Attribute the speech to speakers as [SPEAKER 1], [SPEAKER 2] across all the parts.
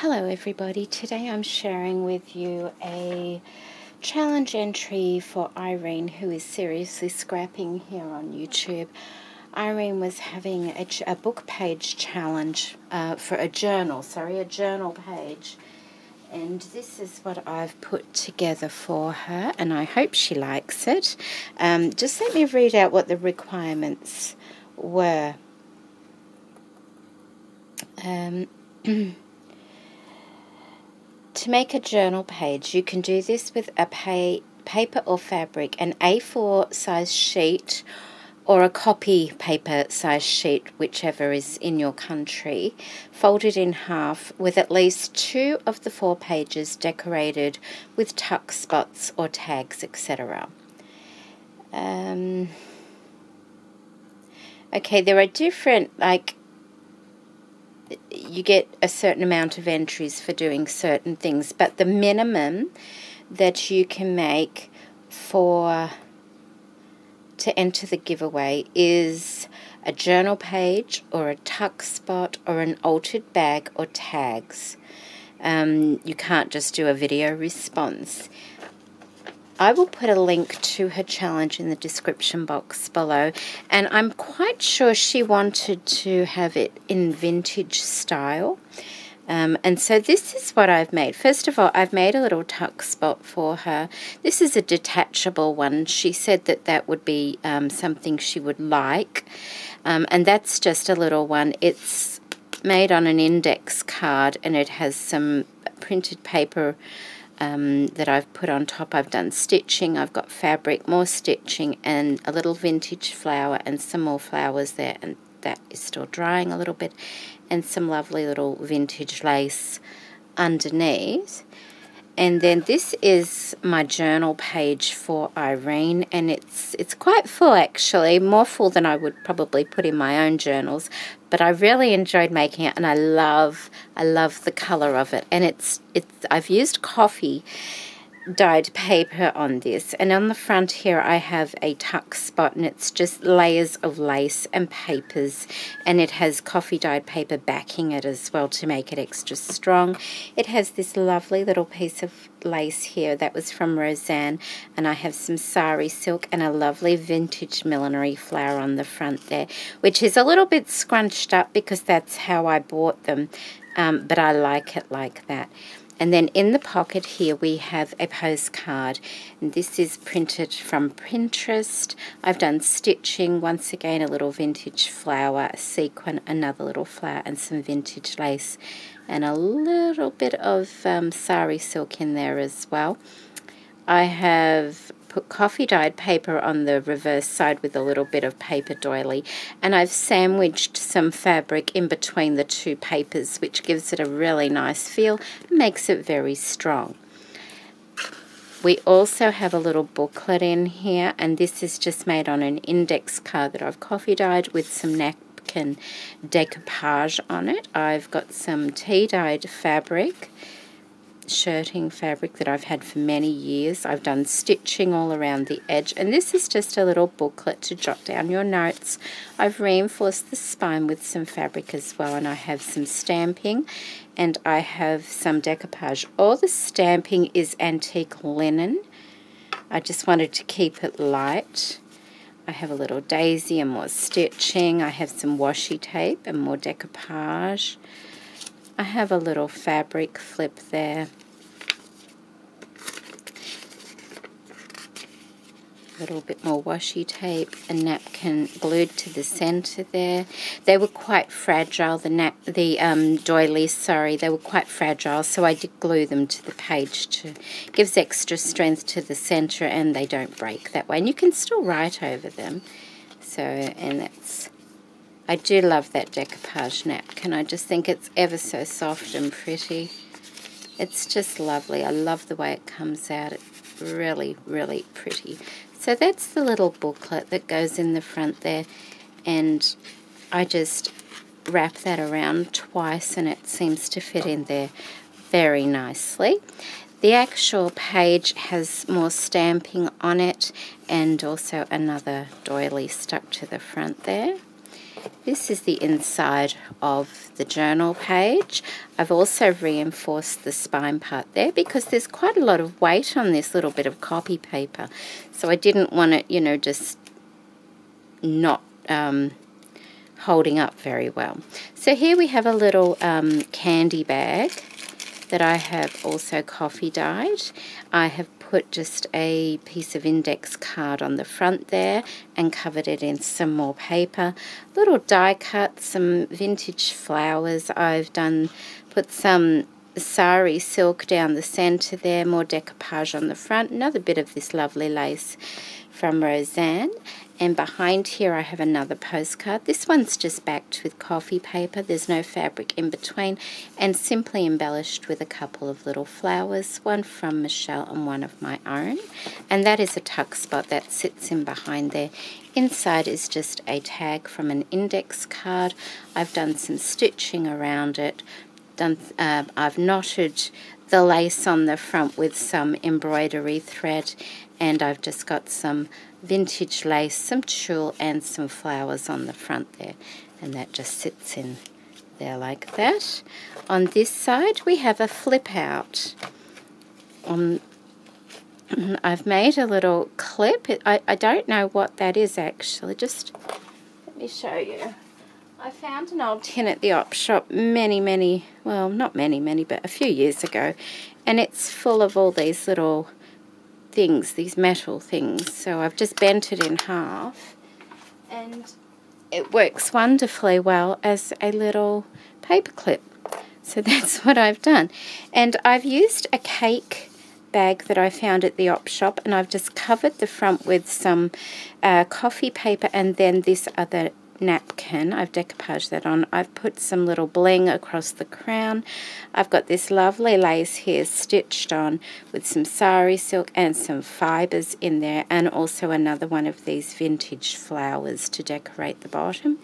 [SPEAKER 1] Hello everybody, today I'm sharing with you a challenge entry for Irene, who is seriously scrapping here on YouTube. Irene was having a book page challenge for a journal page, and this is what I've put together for her, and I hope she likes it. Just let me read out what the requirements were. To make a journal page, you can do this with a paper or fabric, an A4 size sheet or a copy paper size sheet, whichever is in your country, folded in half with at least 2 of the 4 pages decorated with tuck spots or tags, etc. Okay, there are different, you get a certain amount of entries for doing certain things, but the minimum that you can make to enter the giveaway is a journal page or a tuck spot or an altered bag or tags. You can't just do a video response. I will put a link to her challenge in the description box below, and I'm quite sure she wanted to have it in vintage style. And so this is what I've made. First of all, I've made a little tuck spot for her. This is a detachable one. She said that that would be something she would like, and that's just a little one. It's made on an index card, and it has some printed paper that I've put on top. I've done stitching, I've got fabric, more stitching, and a little vintage flower and some more flowers there, and that is still drying a little bit, and some lovely little vintage lace underneath. And then this is my journal page for Irene, and it's quite full, actually, more full than I would probably put in my own journals, but I really enjoyed making it, and I love the color of it. And I've used coffee dyed paper on this, and on the front here I have a tuck spot, and it's just layers of lace and papers, and it has coffee dyed paper backing it as well to make it extra strong. It has this lovely little piece of lace here that was from Roseanne, and I have some sari silk and a lovely vintage millinery flower on the front there, which is a little bit scrunched up because that's how I bought them, but I like it like that. And then in the pocket here we have a postcard, and this is printed from Pinterest. I've done stitching, once again a little vintage flower, a sequin, another little flower, and some vintage lace, and a little bit of sari silk in there as well. I have put coffee dyed paper on the reverse side with a little bit of paper doily, and I've sandwiched some fabric in between the 2 papers, which gives it a really nice feel and makes it very strong. We also have a little booklet in here, and this is just made on an index card that I've coffee dyed with some napkin decoupage on it. I've got some tea dyed fabric, shirting fabric that I've had for many years. I've done stitching all around the edge, and this is just a little booklet to jot down your notes. I've reinforced the spine with some fabric as well, and I have some stamping, and I have some decoupage. All the stamping is antique linen. I just wanted to keep it light. I have a little daisy and more stitching. I have some washi tape and more decoupage. I have a little fabric flip there. A little bit more washi tape, a napkin glued to the center there. They were quite fragile, the doilies, sorry, they were quite fragile, so I did glue them to the page to gives extra strength to the center, and they don't break that way. And you can still write over them. So, and that's, I do love that decoupage napkin. I just think it's ever so soft and pretty. It's just lovely. I love the way it comes out. It's really, really pretty. So that's the little booklet that goes in the front there, and I just wrap that around twice, and it seems to fit in there very nicely. The actual page has more stamping on it, and also another doily stuck to the front there. This is the inside of the journal page. I've also reinforced the spine part there because there's quite a lot of weight on this little bit of copy paper. So I didn't want it, you know, just not holding up very well. So here we have a little candy bag that I have also coffee dyed. I have put just a piece of index card on the front there and covered it in some more paper. Little die cut, some vintage flowers. I've put some sari silk down the center there, more decoupage on the front, another bit of this lovely lace from Roseanne. And behind here I have another postcard. This one's just backed with coffee paper. There's no fabric in between, and simply embellished with a couple of little flowers, one from Michelle and one of my own. And that is a tuck spot that sits in behind there. Inside is just a tag from an index card. I've done some stitching around it. I've knotted the lace on the front with some embroidery thread, and I've just got some vintage lace, some tulle, and some flowers on the front there, and that just sits in there like that. On this side we have a flip out. I've made a little clip. I don't know what that is actually. Just let me show you. I found an old tin at the op shop well, not many, but a few years ago, and it's full of all these little things, these metal things. So I've just bent it in half, and it works wonderfully well as a little paper clip. So that's what I've done. And I've used a cake bag that I found at the op shop, and I've just covered the front with some coffee paper, and then this other napkin, I've decoupaged that on. I've put some little bling across the crown. I've got this lovely lace here stitched on with some sari silk and some fibres in there, and also another one of these vintage flowers to decorate the bottom.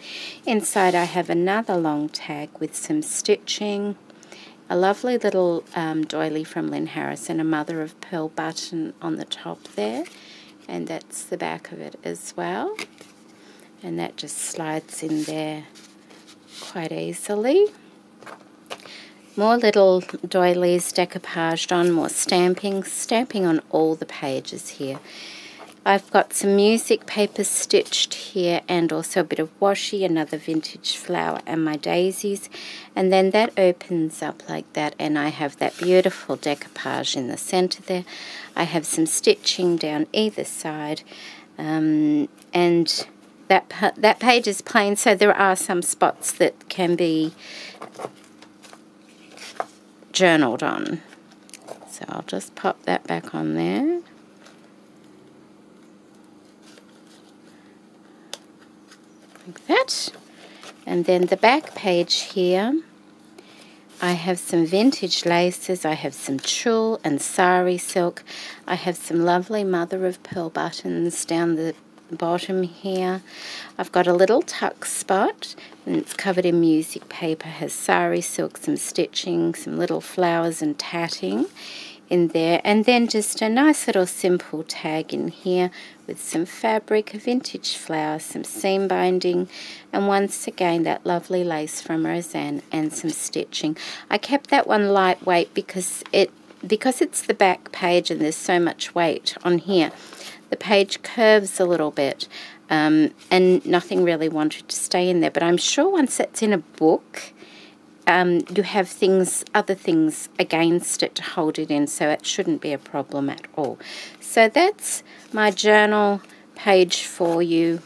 [SPEAKER 1] Inside I have another long tag with some stitching, a lovely little doily from Lynn Harris, and a mother of pearl button on the top there, and that's the back of it as well. And that just slides in there quite easily. More little doilies decoupaged on, more stamping on all the pages here. I've got some music paper stitched here, and also a bit of washi, another vintage flower, and my daisies. And then that opens up like that, and I have that beautiful decoupage in the center there. I have some stitching down either side, and that page is plain, so there are some spots that can be journaled on. So I'll just pop that back on there. Like that. And then the back page here, I have some vintage laces, I have some tulle and sari silk, I have some lovely mother of pearl buttons down the bottom here. I've got a little tuck spot, and it's covered in music paper, has sari silk, some stitching, some little flowers and tatting in there, and then just a nice little simple tag in here with some fabric, a vintage flower, some seam binding, and once again that lovely lace from Roseanne and some stitching. I kept that one lightweight because it's the back page and there's so much weight on here. The page curves a little bit, and nothing really wanted to stay in there. But I'm sure once it's in a book, you have other things against it to hold it in, so it shouldn't be a problem at all. So that's my journal page for you,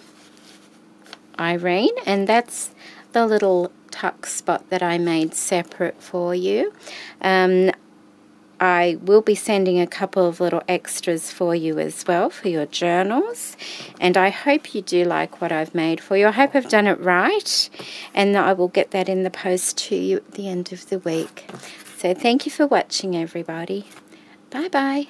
[SPEAKER 1] Irene, and that's the little tuck spot that I made separate for you. I will be sending a couple of little extras for you as well for your journals, and I hope you do like what I've made for you. I hope I've done it right, and I will get that in the post to you at the end of the week. So thank you for watching, everybody. Bye bye.